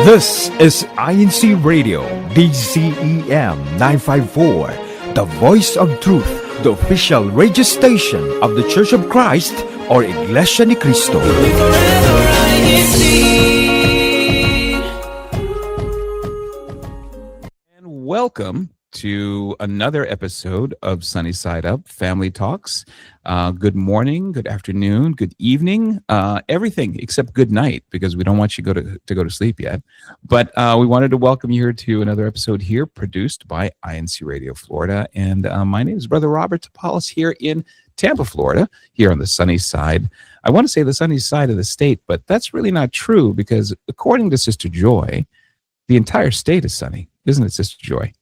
This is INCRadio, DCEM 954, the voice of truth, the official radio station of the Church of Christ or Iglesianicristo. And welcome to another episode of Sunny Side Up Family Talks. Good morning, good afternoon, good evening, everything except good night, because we don't want you to go to sleep yet. But we wanted to welcome you here to another episode here, produced by INCRadio Florida. And my name is Brother Robert Topalis here in Tampa, Florida, here on the sunny side. I want to say the sunny side of the state, but that's really not true, because according to Sister Joy, the entire state is sunny. Isn't it, Sister Joy?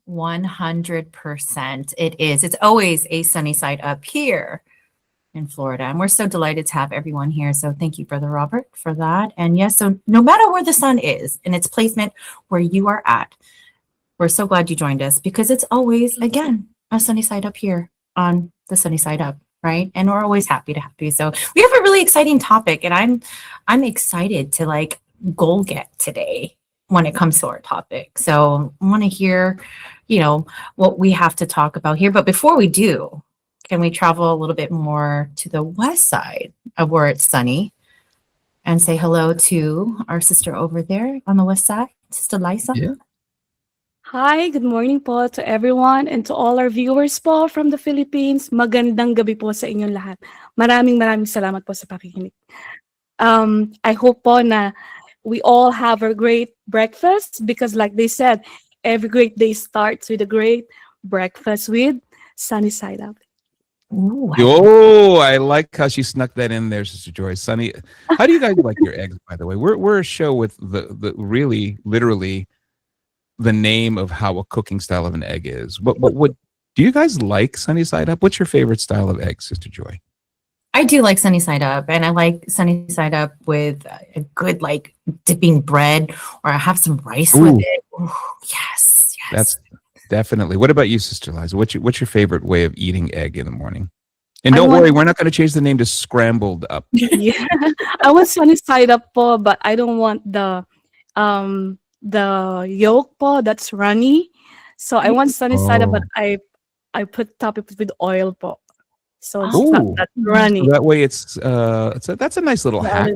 100% it is. It's always a sunny side up here in Florida. And we're so delighted to have everyone here. So thank you, Brother Robert, for that. And yes, so no matter where the sun is in its placement where you are at, we're so glad you joined us, because it's always, again, a sunny side up here on the sunny side up, right? And we're always happy to have you. So we have a really exciting topic, and I'm excited to goal get today when it comes to our topic. So I want to hear, what we have to talk about here. But before we do, can we travel a little bit more to the west side of where it's sunny and say hello to our sister over there on the west side, Sister Liza? Yeah. Hi, good morning po to everyone and to all our viewers po from the Philippines. Magandang gabi po sa inyong lahat. Maraming salamat po sa pakikinig. I hope po na we all have a great breakfast, because like they said, every great day starts with a great breakfast with Sunny Side Up. Ooh, Oh, I like how she snuck that in there, Sister Joy. Sunny, how do you guys like your eggs, by the way? We're a show with the really, literally, the name of how a cooking style of an egg is. What do you guys like Sunny Side Up? What's your favorite style of egg, Sister Joy? I do like sunny side up, and I like sunny side up with a good dipping bread, or I have some rice with it. Ooh, yes. That's definitely. What about you, Sister Liza? What's your favorite way of eating egg in the morning? And don't worry, we're not going to change the name to Scrambled Up. Yeah, I want Sunny Side Up po, but I don't want the yolk po that's runny. So I want Sunny Side Up, but I top it with oil po. So it's not that runny. So that way that's a nice little hack.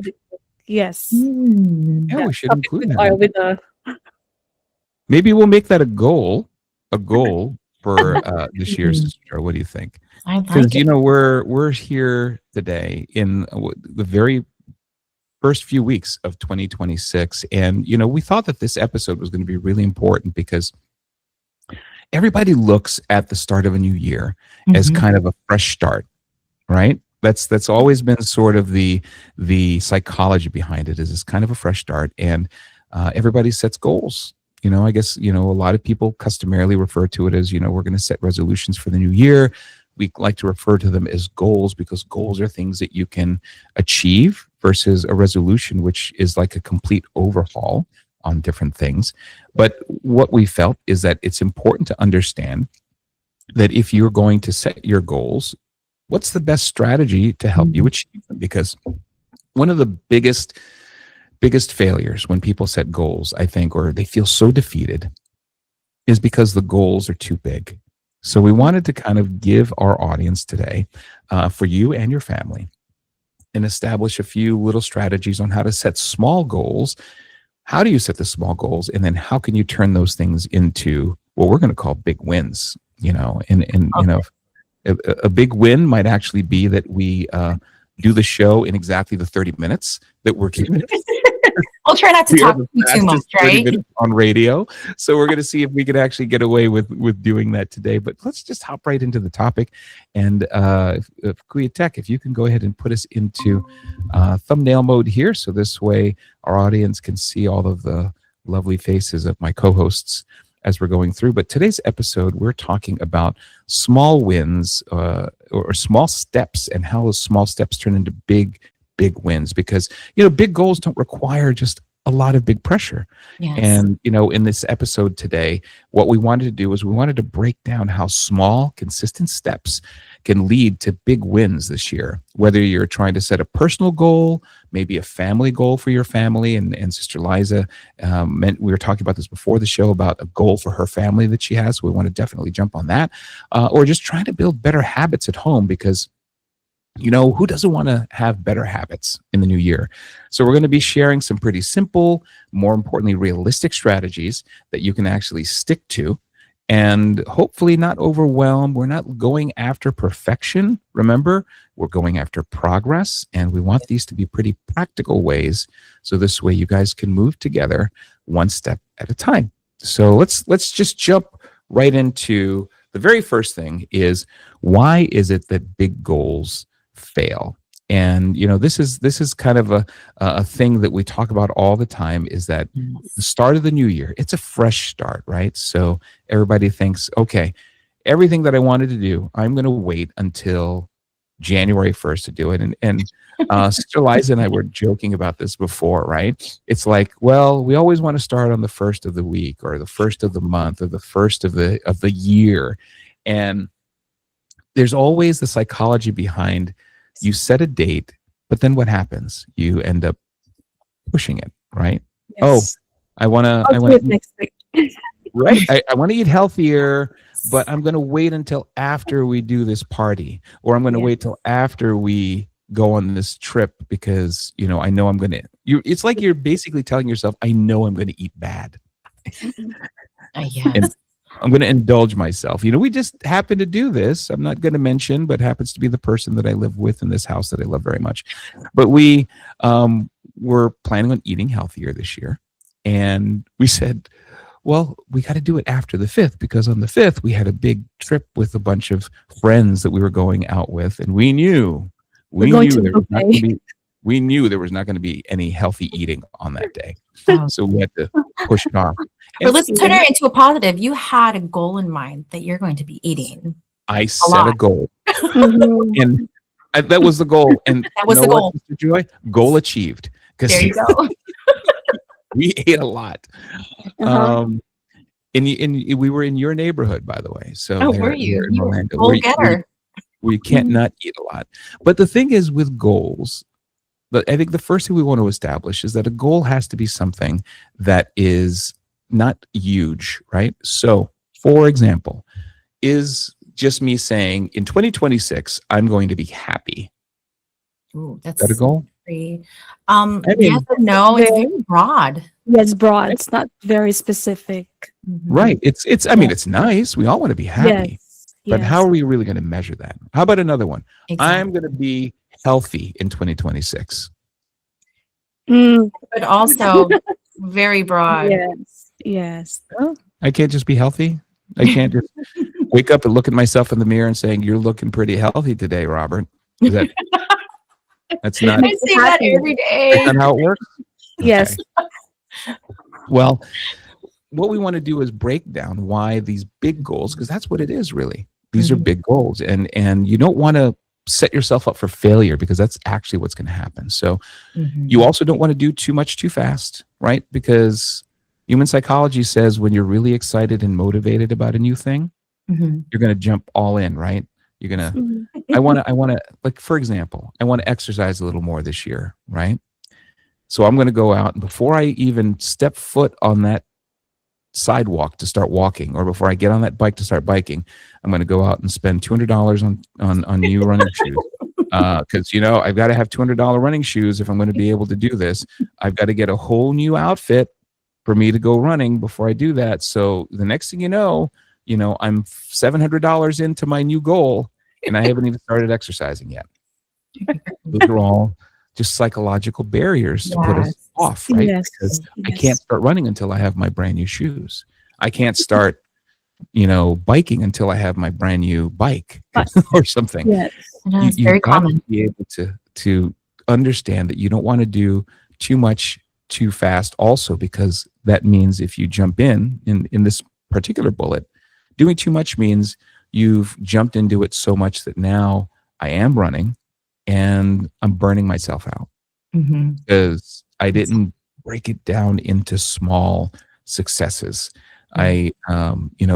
Yes. Yeah, we should include that. Maybe we'll make that a goal for this year's Sister Joy. What do you think? Because we're here today in the very first few weeks of 2026, and we thought that this episode was going to be really important, because everybody looks at the start of a new year as kind of a fresh start, right? That's always been sort of the psychology behind it, is it's kind of a fresh start, and everybody sets goals. I guess a lot of people customarily refer to it as we're going to set resolutions for the new year. We like to refer to them as goals, because goals are things that you can achieve, versus a resolution, which is like a complete overhaul on different things. But what we felt is that it's important to understand that if you're going to set your goals, what's the best strategy to help you achieve them? Because one of the biggest failures when people set goals, I think, or they feel so defeated, is because the goals are too big. So we wanted to kind of give our audience today, for you and your family, and establish a few little strategies on how to set small goals. How do you set the small goals, and then how can you turn those things into what we're going to call big wins? A big win might actually be that we do the show in exactly the 30 minutes that we're keeping. I'll try not to talk too much, right? On radio. So we're going to see if we could actually get away with doing that today. But let's just hop right into the topic. And if Kuya Tech, if you can go ahead and put us into thumbnail mode here, so this way our audience can see all of the lovely faces of my co-hosts as we're going through. But today's episode, we're talking about small wins or small steps, and how those small steps turn into big wins, because big goals don't require just a lot of big pressure. Yes. And in this episode today, what we wanted to do is we wanted to break down how small, consistent steps can lead to big wins this year. Whether you're trying to set a personal goal, maybe a family goal for your family, and Sister Liza, we were talking about this before the show about a goal for her family that she has. So we want to definitely jump on that, or just trying to build better habits at home, because who doesn't want to have better habits in the new year? So we're going to be sharing some pretty simple, more importantly, realistic strategies that you can actually stick to and hopefully not overwhelm. We're not going after perfection. Remember, we're going after progress, and we want these to be pretty practical ways. So this way you guys can move together one step at a time. So let's just jump right into the very first thing is, why is it that big goals fail? And this is kind of a thing that we talk about all the time, is that the start of the new year, it's a fresh start, right? So everybody thinks, okay, everything that I wanted to do, I'm going to wait until January 1st to do it. And Sister Liza and I were joking about this before, right? It's like, well, we always want to start on the first of the week, or the first of the month, or the first of the year. And there's always the psychology behind, you set a date, but then what happens? You end up pushing it, right? Yes. I want to next week. Right. I want to eat healthier, but I'm going to wait until after we do this party, or I'm going to wait till after we go on this trip, because I know I'm going to. It's like you're basically telling yourself, I know I'm going to eat bad. Yes. And I'm going to indulge myself. We just happen to do this. I'm not going to mention, but happens to be the person that I live with in this house that I love very much. But we were planning on eating healthier this year. And we said, well, we got to do it after the 5th, because on the 5th, we had a big trip with a bunch of friends that we were going out with. And we knew there was not going to be any healthy eating on that day. So we had to push it off. But let's turn it into a positive. You had a goal in mind that you're going to be eating. I set a goal. And that was the goal. And that was the goal. Mr. Joy? Goal achieved. There you go. We ate a lot. And we were in your neighborhood, by the way. So were you? In Orlando. Goal getter. We can't not eat a lot. But the thing is with goals, I think the first thing we want to establish is that a goal has to be something that is not huge, right? So, for example, is just me saying in 2026, I'm going to be happy. Ooh, is that a goal? Yes and no. It's very broad. Yes, broad. It's not very specific. Right. It's nice. We all want to be happy. But how are we really going to measure that? How about another one? Exactly. I'm going to be healthy in 2026. But also very broad. Yes. I can't just be healthy. I can't just wake up and look at myself in the mirror and saying, you're looking pretty healthy today, Robert. That's not. I say that every day. That's not how it works? Yes. Okay. Well, what we want to do is break down why these big goals, because that's what it is really. These are big goals, and you don't want to set yourself up for failure, because that's actually what's going to happen. So you also don't want to do too much too fast, right? Because human psychology says when you're really excited and motivated about a new thing, you're going to jump all in, right? You're going to, I want to, like, for example, I want to exercise a little more this year, right? So I'm going to go out, and before I even step foot on that sidewalk to start walking, or before I get on that bike to start biking, I'm going to go out and spend $200 on new running shoes, because I've got to have $200 running shoes if I'm going to be able to do this. I've got to get a whole new outfit for me to go running before I do that. So the next thing you know, I'm $700 into my new goal, and I haven't even started exercising yet. Those are all just psychological barriers to put us off, right? Because I can't start running until I have my brand new shoes. I can't start, biking until I have my brand new bike or something. Yes. It's very common. To be able to understand that you don't want to do too much too fast also, because that means if you jump in this particular bullet, doing too much means you've jumped into it so much that now I am running and I'm burning myself out because I didn't break it down into small successes. I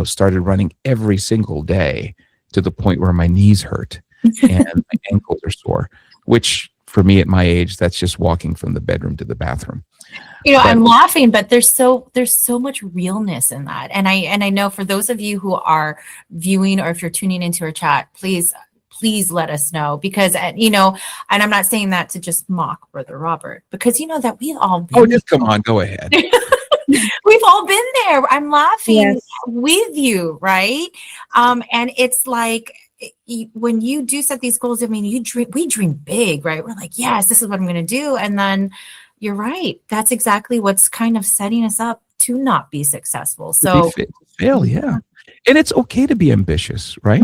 started running every single day to the point where my knees hurt and my ankles are sore, which for me at my age, that's just walking from the bedroom to the bathroom. I'm laughing, but there's so much realness in that. And I know for those of you who are viewing, or if you're tuning into our chat, please let us know, because and I'm not saying that to just mock Brother Robert, because that we've all been just come on, go ahead. We've all been there. I'm laughing with you, right? And it's like, when you do set these goals, I mean, we dream big, right? We're like, yes, this is what I'm going to do. And then you're right. That's exactly what's kind of setting us up to not be successful. So fail, yeah. And it's okay to be ambitious, right?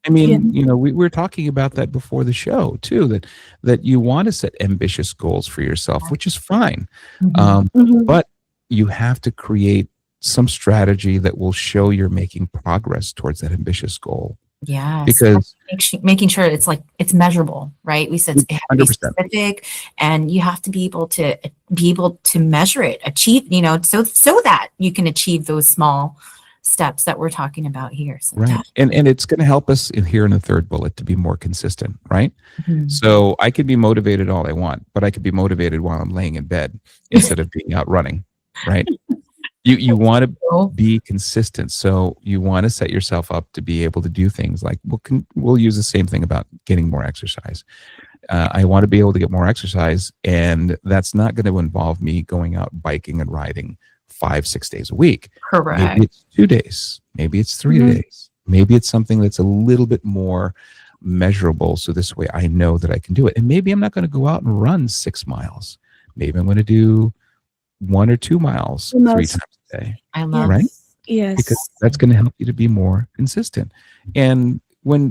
I mean, we were talking about that before the show too, that you want to set ambitious goals for yourself, which is fine. But you have to create some strategy that will show you're making progress towards that ambitious goal. Yeah, because making sure it's measurable, right? We said it has to be specific, and you have to be able to measure it, achieve, so that you can achieve those small steps that we're talking about here. So right, and it's going to help us here in the third bullet to be more consistent, right? So I could be motivated all I want, but I could be motivated while I'm laying in bed instead of being out running, right? You want to be consistent, so you want to set yourself up to be able to do things like we'll use the same thing about getting more exercise. I want to be able to get more exercise, and that's not going to involve me going out biking and riding 5-6 days a week. Correct. Maybe it's 2 days. Maybe it's 3 days. Maybe it's something that's a little bit more measurable, so this way I know that I can do it. And maybe I'm not going to go out and run 6 miles. Maybe I'm going to do 1 or 2 miles 3 times a day. I love right? Yes. Because that's going to help you to be more consistent. And when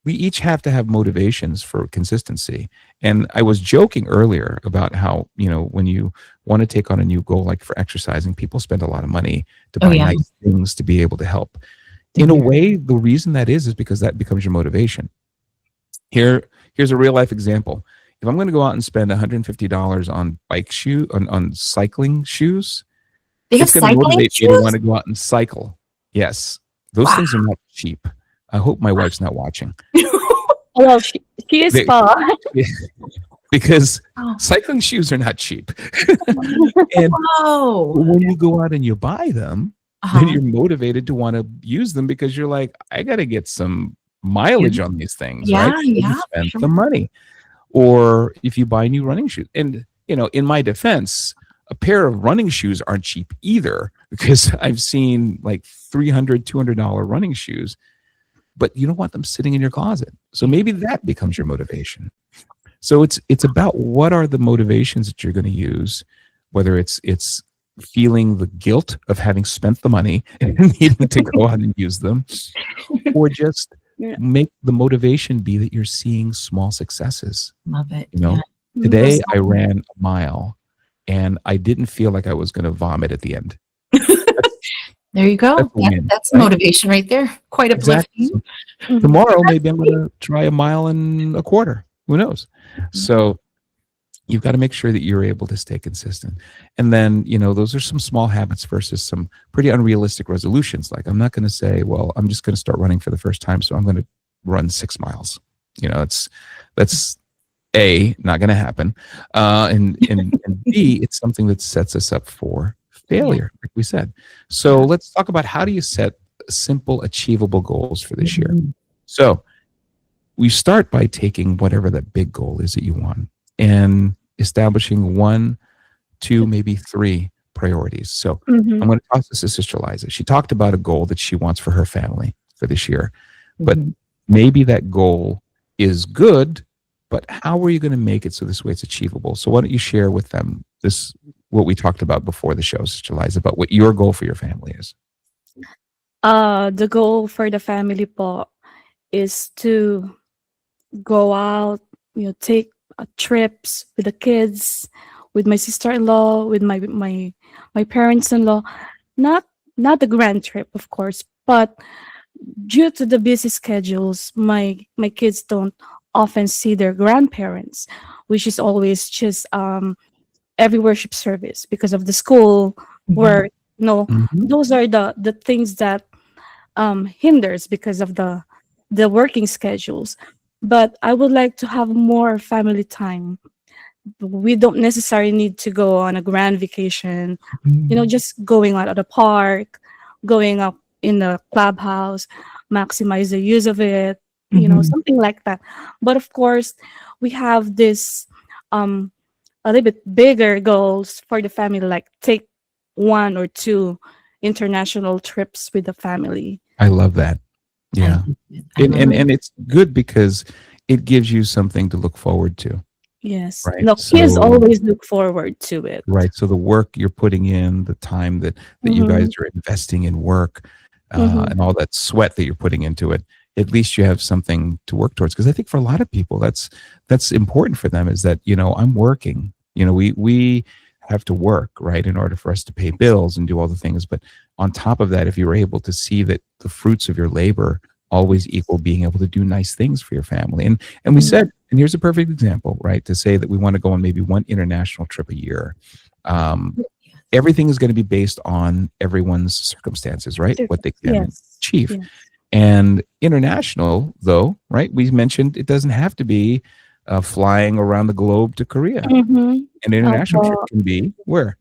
we each have to have motivations for consistency. And I was joking earlier about how, when you want to take on a new goal, like for exercising, people spend a lot of money to buy nice things to be able to help. In a way, the reason that is because that becomes your motivation. Here's a real life example. If I'm going to go out and spend $150 on on cycling shoes, it's going to motivate me to want to go out and cycle. Yes, those things are not cheap. I hope my wife's not watching. Well, she is far. Because cycling shoes are not cheap. And when you go out and you buy them, then you're motivated to want to use them because you're like, I got to get some mileage on these things, right? So you spend the money. Or if you buy new running shoes. And, in my defense, a pair of running shoes aren't cheap either, because I've seen like $300, $200 running shoes, but you don't want them sitting in your closet. So maybe that becomes your motivation. So it's about what are the motivations that you're going to use, whether it's feeling the guilt of having spent the money and needing to go out and use them, or just make the motivation be that you're seeing small successes. Love it. Today I ran a mile and I didn't feel like I was going to vomit at the end. There you go. That's motivation right there. Quite uplifting. Exactly. So tomorrow, maybe I'm going to try 1.25 miles. Who knows? So you've got to make sure that you're able to stay consistent. And then, those are some small habits versus some pretty unrealistic resolutions. Like, I'm not going to say, well, I'm just going to start running for the first time, so I'm going to run 6 miles. That's A, not going to happen. And B, it's something that sets us up for failure, like we said. So let's talk about how do you set simple, achievable goals for this year. So we start by taking whatever that big goal is that you want and establishing 1, 2, maybe 3 priorities. So I'm going to toss this to Sister Liza. She talked about a goal that she wants for her family for this year, but maybe that goal is good, but how are you going to make it so this way it's achievable? So why don't you share with them what we talked about before the show, Sister Liza, about what your goal for your family is? The goal for the family po is to go out, take trips with the kids, with my sister-in-law, with my parents-in-law. Not the grand trip, of course, but due to the busy schedules, my kids don't often see their grandparents, which is always just every worship service because of the school work. Those are the things that hinders because of the working schedules. But I would like to have more family time. We don't necessarily need to go on a grand vacation, just going out at the park, going up in the clubhouse, maximize the use of it, something like that. But of course, we have this a little bit bigger goals for the family, like take 1 or 2 international trips with the family. I love that. Yeah. And it's good because it gives you something to look forward to. Yes. Right. No, kids always look forward to it. Right. So the work you're putting in, the time that you guys are investing in work, and all that sweat that you're putting into it, at least you have something to work towards. Because I think for a lot of people, that's important for them, is that, I'm working. We have to work, right, in order for us to pay bills and do all the things. But on top of that, if you're able to see that the fruits of your labor always equal being able to do nice things for your family. And we said, and here's a perfect example, right, to say that we want to go on maybe 1 international trip a year. Everything is going to be based on everyone's circumstances, right? What they can achieve. Yes. And international, though, right, we mentioned it doesn't have to be flying around the globe to Korea. An international trip can be where?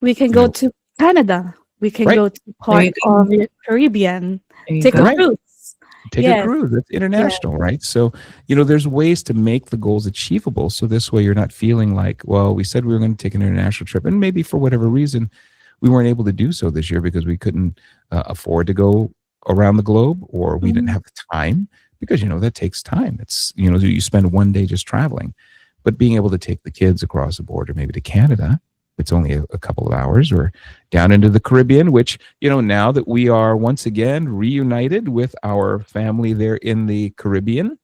We can go to Canada. We can go to part of the Caribbean. Take a cruise. Take a cruise. That's international, right? So, there's ways to make the goals achievable. So this way you're not feeling like, well, we said we were going to take an international trip, and maybe for whatever reason, we weren't able to do so this year because we couldn't afford to go around the globe, or we didn't have the time, because, that takes time. It's, you spend 1 day just traveling. But being able to take the kids across the border, maybe to Canada, it's only a couple of hours, or down into the Caribbean, which, now that we are once again reunited with our family there in the Caribbean,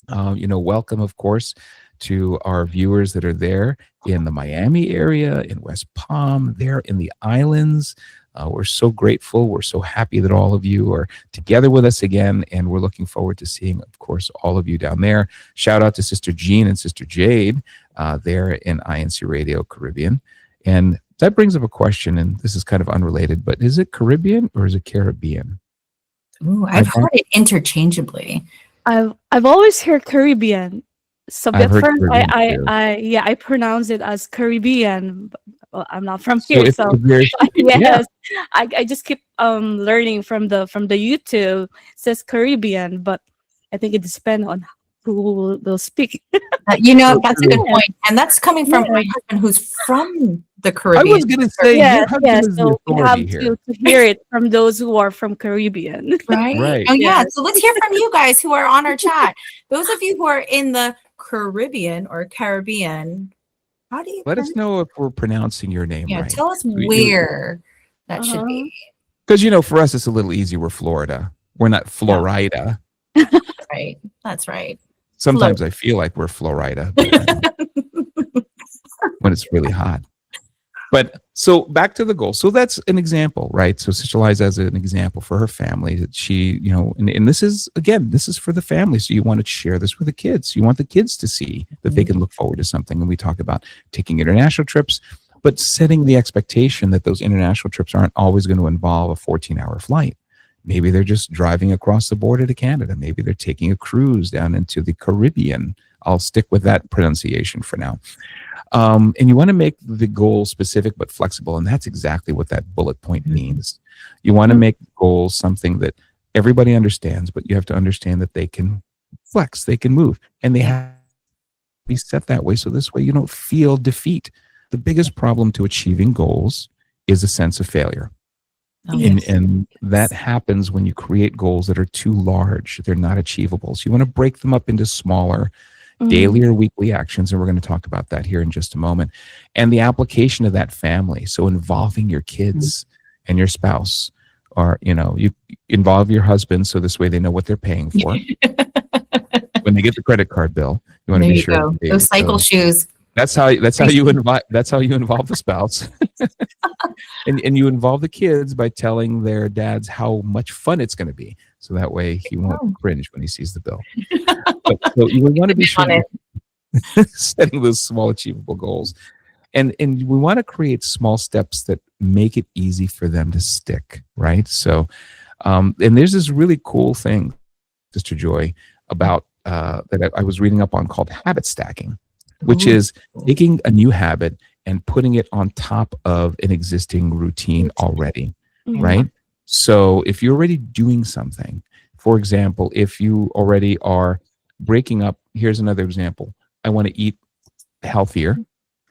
welcome, of course, to our viewers that are there in the Miami area, in West Palm, there in the islands. We're so grateful. We're so happy that all of you are together with us again, and we're looking forward to seeing, of course, all of you down there. Shout out to Sister Jean and Sister Jade there in INCRadio Caribbean. And that brings up a question, and this is kind of unrelated, but is it Caribbean or is it Caribbean? Ooh, I've heard it interchangeably. I've always heard Caribbean. So at first, I pronounce it as Caribbean. Well, I'm not from here, so yes, I just keep learning from the YouTube. It says Caribbean, but I think it depends on who will speak. That's a good point, and that's coming from my husband, who's from the Caribbean. I was going to say, so we have to hear it from those who are from Caribbean, right? Oh yeah, so let's hear from you guys who are on our chat. Those of you who are in the Caribbean or Caribbean, how do you let us know if we're pronouncing your name right? Tell us where that should be. Because, for us, it's a little easy. We're Florida. We're not Florida. Right. That's right. Sometimes I feel like we're Florida when it's really hot. But so back to the goal. So that's an example, right? So Sister Liza as an example for her family that she, and this is, again, this is for the family. So you want to share this with the kids. You want the kids to see that they can look forward to something. And we talk about taking international trips, but setting the expectation that those international trips aren't always going to involve a 14-hour flight. Maybe they're just driving across the border to Canada. Maybe they're taking a cruise down into the Caribbean. I'll stick with that pronunciation for now. And you want to make the goal specific but flexible, and that's exactly what that bullet point means. You want to make goals something that everybody understands, but you have to understand that they can flex, they can move, and they have to be set that way, so this way you don't feel defeat. The biggest problem to achieving goals is a sense of failure. And that happens when you create goals that are too large. They're not achievable. So you want to break them up into smaller daily or weekly actions, and we're going to talk about that here in just a moment. And the application of that family, so involving your kids and your spouse, or you involve your husband, so this way they know what they're paying for. When they get the credit card bill, you want to be sure those cycle shoes. That's how you involve the spouse. and you involve the kids by telling their dads how much fun it's going to be, so that way he won't cringe when he sees the bill. So you want to be sure setting those small achievable goals, and we want to create small steps that make it easy for them to stick, right? So And there's this really cool thing, Sister Joy, about that I was reading up on called habit stacking, which is taking a new habit and putting it on top of an existing routine already, right? So if you're already doing something, for example, if you already are breaking up, here's another example. I want to eat healthier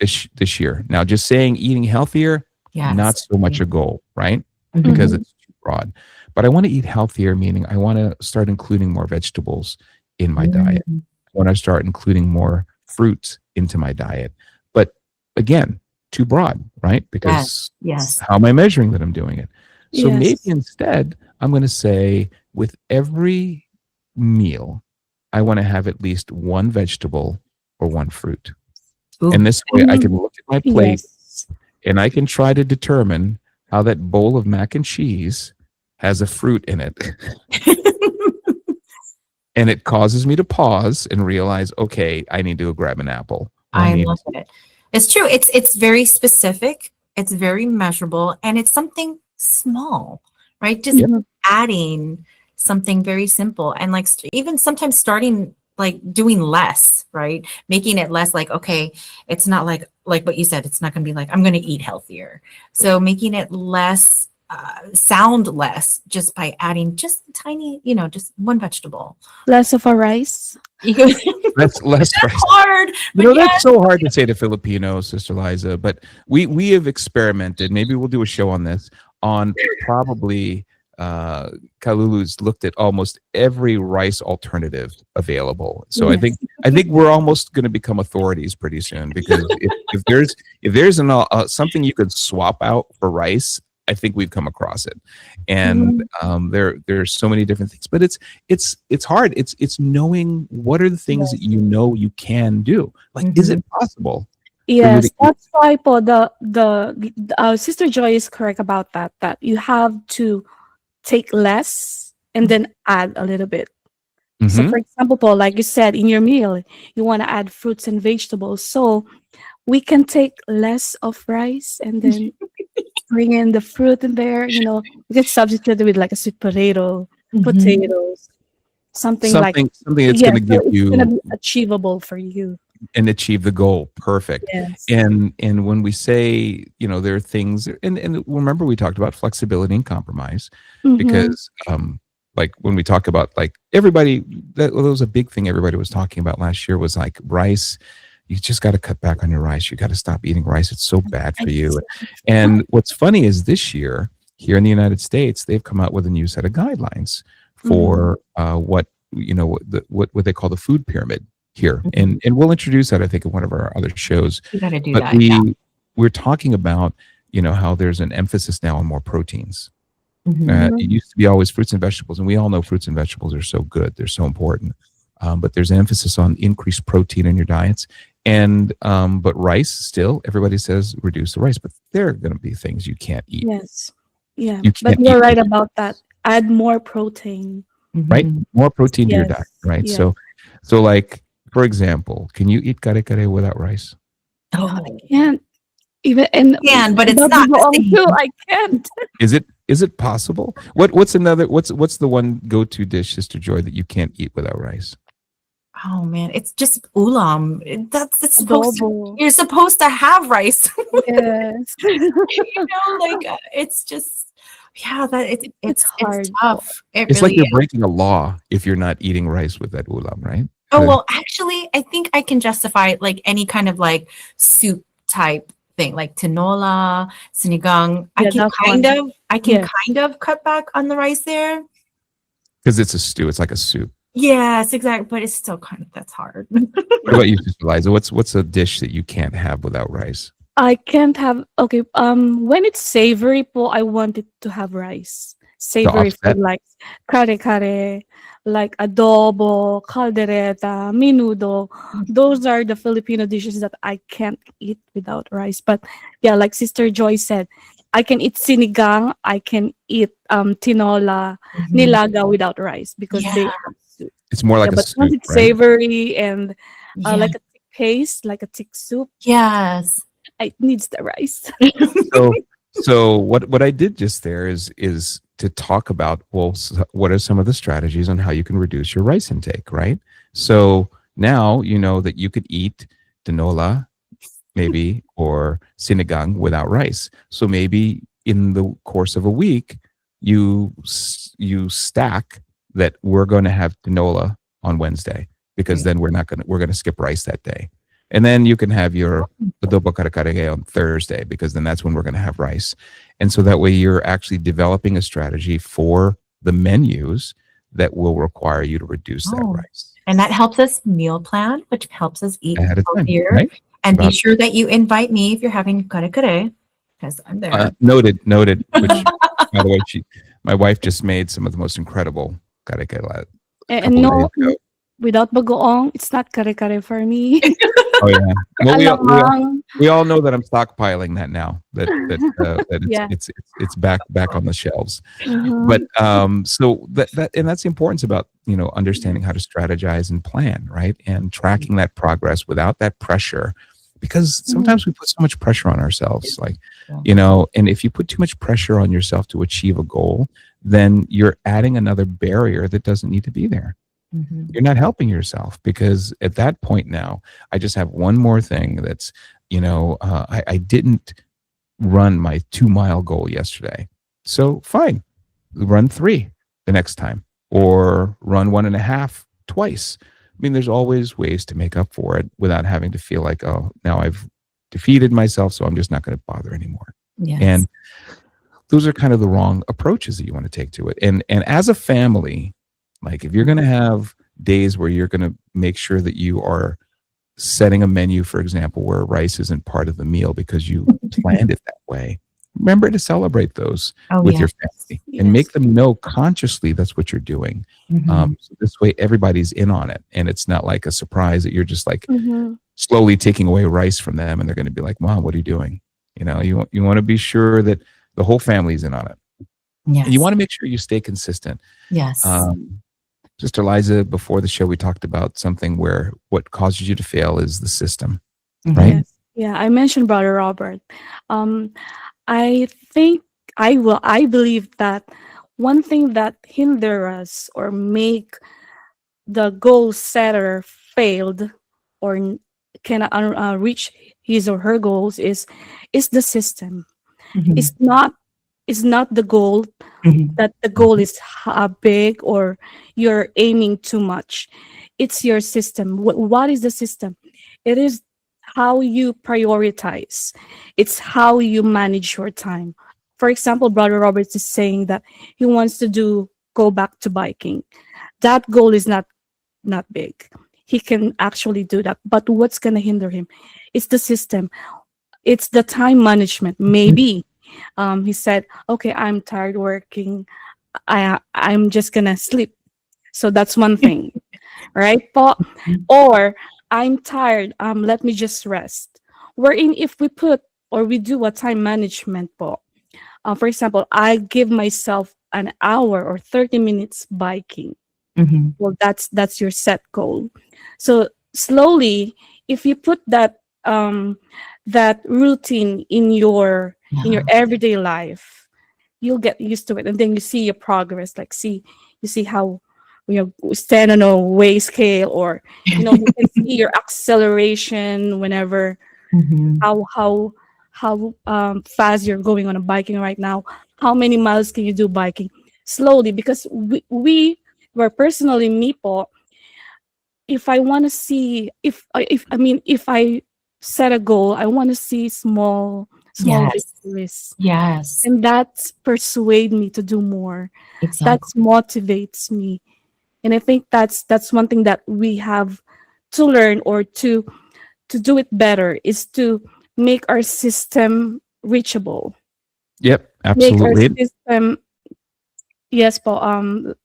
this year. Now, just saying eating healthier, not so much a goal, right? Because it's too broad. But I want to eat healthier, meaning I want to start including more vegetables in my diet. I want to start including more fruits into my diet. But again, too broad, right? Because how am I measuring that I'm doing it? So maybe instead, I'm going to say with every meal, I want to have at least one vegetable or one fruit. And this way I can look at my plate and I can try to determine how that bowl of mac and cheese has a fruit in it. And it causes me to pause and realize, okay, I need to go grab an apple. I love it. It's true. It's very specific. It's very measurable, and it's something small, right? Just adding something very simple, and like even sometimes starting like doing less, right? Making it less like, okay, it's not like what you said, it's not going to be like, I'm going to eat healthier. So making it less, sound less just by adding just tiny, just one vegetable. Less of a rice. That's less rice. Hard. That's so hard to say to Filipinos, Sister Liza, but we have experimented. Maybe we'll do a show on this, on probably Kalulu's looked at almost every rice alternative available. So I think we're almost going to become authorities pretty soon, because if there's something you could swap out for rice, I think we've come across it. And there's so many different things, but it's hard. It's knowing what are the things that you can do. Like, is it possible? Yes, that's why the Sister Joy is correct about that you have to take less and then add a little bit. So for example, Paul, like you said, in your meal, you want to add fruits and vegetables. So we can take less of rice and then bring in the fruit in there. We can substitute it with like a sweet potato, potatoes, something that's going to give you, going to be achievable for you and achieve the goal. Perfect. Yes. And when we say, there are things, and remember we talked about flexibility and compromise, because like when we talk about like everybody, that was a big thing everybody was talking about last year, was like rice. You just got to cut back on your rice. You got to stop eating rice. It's so bad for you. And what's funny is this year here in the United States, they've come out with a new set of guidelines for what they call the food pyramid here. And we'll introduce that, I think, in one of our other shows. You got to do but that. We're talking about, how there's an emphasis now on more proteins. It used to be always fruits and vegetables, and we all know fruits and vegetables are so good. They're so important. But there's an emphasis on increased protein in your diets. And but rice, still, everybody says reduce the rice, but there are going to be things you can't eat. Yes. Yeah. But you're right about that. Add more protein. Right? More protein to your diet, right? Yes. So like, for example, can you eat kare kare without rice? Oh, I can't. But it's not the same. I can't. Is it possible? What's the one go-to dish, Sister Joy, that you can't eat without rice? Oh man, it's just ulam. You're supposed to have rice. Yes. It's just it's hard. It's tough. It's really like you're breaking a law if you're not eating rice with that ulam, right? Oh well, actually, I think I can justify it, like any kind of like soup type thing, like tinola, sinigang. I can kind of cut back on the rice there. Because it's a stew. It's like a soup. Yes, exactly. But it's still that's hard. What about you, Sister Liza? What's a dish that you can't have without rice? I can't have. Okay. When it's savory, I want it to have rice. Savory food like kare, like adobo, caldereta, menudo. Those are the Filipino dishes that I can't eat without rice. But yeah, like Sister Joy said, I can eat sinigang. I can eat tinola, nilaga without rice because they have soup. It's more like a soup, once it's savory and like a thick paste, like a thick soup. Yes. It needs the rice. So what I did just there is to talk about, well, what are some of the strategies on how you can reduce your rice intake, right? So now you know that you could eat tinola, maybe, or sinigang without rice. So maybe in the course of a week, you stack that we're going to have tinola on Wednesday, because then we're going to skip rice that day. And then you can have your adobo kare-kare on Thursday, because then that's when we're going to have rice. And so that way you're actually developing a strategy for the menus that will require you to reduce that rice. And that helps us meal plan, which helps us eat healthier. Right? And be sure that you invite me if you're having kare-kare, because I'm there. Noted. Which, by the way, my wife just made some of the most incredible kare-kare. And no, without bagoong, it's not kare-kare for me. Oh yeah. Well, we all know that I'm stockpiling that now. That it's back on the shelves. Mm-hmm. But so that's the importance about understanding how to strategize and plan, right? And tracking that progress without that pressure, because sometimes we put so much pressure on ourselves, and if you put too much pressure on yourself to achieve a goal, then you're adding another barrier that doesn't need to be there. You're not helping yourself, because at that point now, I just have one more thing that's, I didn't run my 2-mile goal yesterday. So fine, run 3 the next time, or run 1.5 twice. I mean, there's always ways to make up for it without having to feel like, oh, now I've defeated myself, so I'm just not going to bother anymore. Yes. And those are kind of the wrong approaches that you want to take to it. And as a family, like if you're going to have days where you're going to make sure that you are setting a menu, for example, where rice isn't part of the meal because you planned it that way, remember to celebrate those with your family and make them know consciously that's what you're doing. So this way everybody's in on it, and it's not like a surprise that you're just like slowly taking away rice from them, and they're going to be like, Mom, what are you doing? You want to be sure that the whole family's in on it. Yes. And you want to make sure you stay consistent. Yes. Sister Liza, before the show, we talked about something where what causes you to fail is the system, right? Yes. Yeah, I mentioned Brother Robert. I think I believe that one thing that hinder us or make the goal setter failed or cannot reach his or her goals is the system. It's not the goal, that the goal is big or you're aiming too much. It's your system. What is the system? It is how you prioritize. It's how you manage your time. For example, Brother Roberts is saying that he wants to go back to biking. That goal is not big. He can actually do that. But what's going to hinder him? It's the system. It's the time management. Maybe he said, okay, I'm tired working. I'm just going to sleep. So that's one thing, right? Or I'm tired. Let me just rest. Wherein if we put or we do a time management, for example, I give myself an hour or 30 minutes biking. Well, that's your set goal. So slowly, if you put that routine in your everyday life, you'll get used to it, and then you see your progress. Like you see how stand on a weigh scale, or you can see your acceleration whenever how fast you're going on a biking right now. How many miles can you do biking slowly? Because we were personally me po. If I want to see, if I set a goal, I want to see small victories. Yes. And that persuades me to do more. Exactly. That motivates me. And I think that's one thing that we have to learn, or to do it better, is to make our system reachable. Yep, absolutely. Make our system,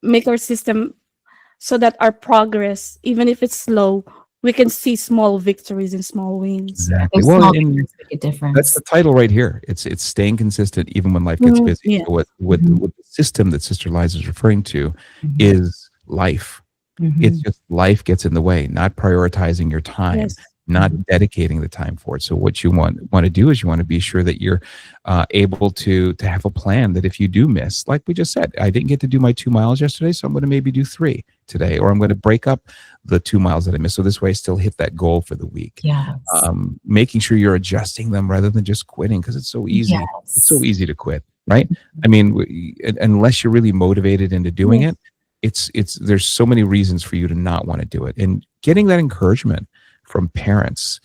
make our system so that our progress, even if it's slow, we can see small victories and small wins. Exactly. Well, make a difference. That's the title right here. It's staying consistent even when life gets busy. Yeah. So what the system that Sister Liza is referring to is life. It's just life gets in the way, not prioritizing your time. Yes. not dedicating the time for it. So what you want to do is you want to be sure that you're able to have a plan that if you do miss, like we just said, I didn't get to do my 2 miles yesterday, so I'm going to maybe do 3 today, or I'm going to break up the 2 miles that I missed. So this way I still hit that goal for the week. Yes. Making sure you're adjusting them rather than just quitting, because it's so easy. Yes. It's so easy to quit, right? I mean, unless you're really motivated into doing it, there's so many reasons for you to not want to do it. And getting that encouragement from parents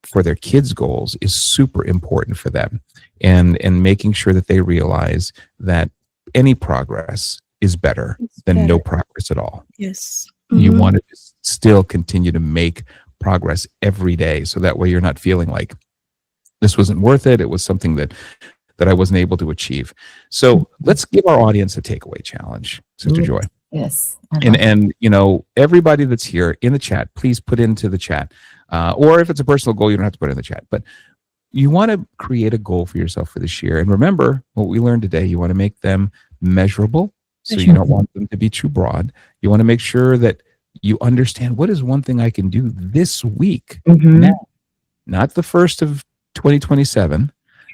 for their kids' goals is super important for them, and making sure that they realize that any progress is better than no progress at all. Yes. You want to still continue to make progress every day, so that way you're not feeling like this wasn't worth it. It was something that I wasn't able to achieve. So let's give our audience a takeaway challenge, Sister Joy. Yes. And everybody that's here in the chat, please put into the chat. Or if it's a personal goal, you don't have to put it in the chat. But you want to create a goal for yourself for this year. And remember what we learned today. You want to make them measurable. So you don't want them to be too broad. You want to make sure that you understand, what is one thing I can do this week? Now, not the 1st of 2027,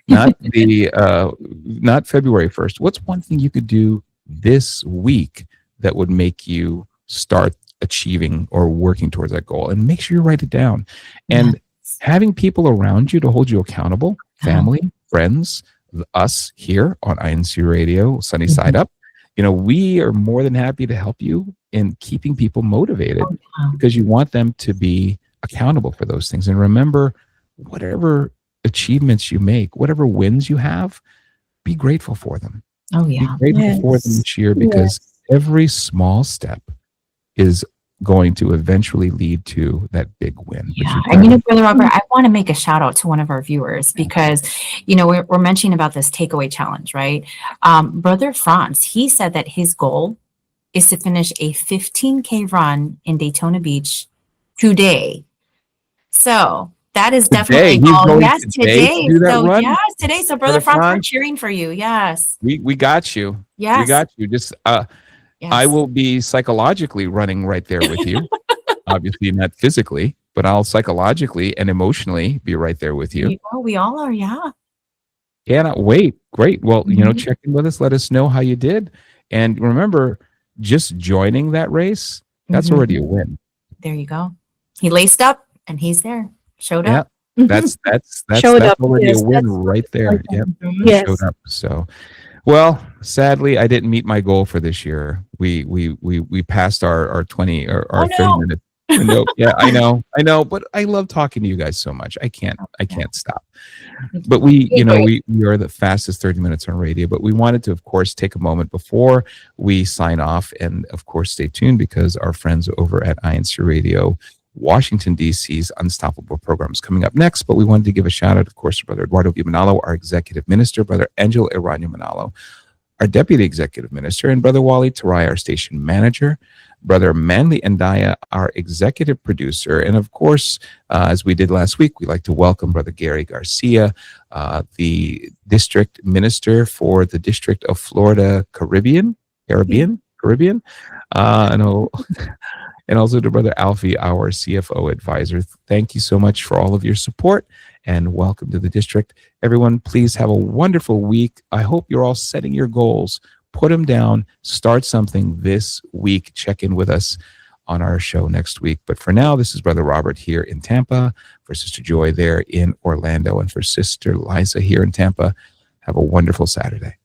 not not February 1st. What's one thing you could do this week that would make you start achieving or working towards that goal? And make sure you write it down. And having people around you to hold you accountable, family, friends, us here on INCRadio, Sunny Side Up, we are more than happy to help you in keeping people motivated, because you want them to be accountable for those things. And remember, whatever achievements you make, whatever wins you have, be grateful for them. Oh, yeah. Be grateful for them this year, because every small step is going to eventually lead to that big win. Yeah. And Brother Robert, I want to make a shout out to one of our viewers, because, we're mentioning about this takeaway challenge, right? Brother Franz, he said that his goal is to finish a 15K run in Daytona Beach today. So that is definitely a goal. Yes, today. So yes, today. So Brother Franz, we're cheering for you. Yes. We got you. Yes. We got you. Just I will be psychologically running right there with you. Obviously not physically, but I'll psychologically and emotionally be right there with you. We all are, yeah. Cannot wait. Great. Well, check in with us. Let us know how you did. And remember, just joining that race, that's already a win. There you go. He laced up and he's there. Showed up. That's already a win right there. Yep. Showed up. So, well, sadly, I didn't meet my goal for this year. We passed our 20 or our 30 minute window. Yeah, I know, but I love talking to you guys so much. I can't stop. But we are the fastest 30 minutes on radio, but we wanted to, of course, take a moment before we sign off, and of course, stay tuned, because our friends over at INCRadio Washington, D.C.'s Unstoppable program is coming up next. But we wanted to give a shout out, of course, to Brother Eduardo V. Manalo, our executive minister, Brother Angel Irano Manalo, our deputy executive minister, and Brother Wally Tarai, our station manager, Brother Manly Andaya, our executive producer. And of course, as we did last week, we'd like to welcome Brother Gary Garcia, the district minister for the District of Florida Caribbean. And also to Brother Alfie, our CFO advisor. Thank you so much for all of your support, and welcome to the district. Everyone, please have a wonderful week. I hope you're all setting your goals. Put them down. Start something this week. Check in with us on our show next week. But for now, this is Brother Robert here in Tampa, for Sister Joy there in Orlando, and for Sister Liza here in Tampa. Have a wonderful Saturday.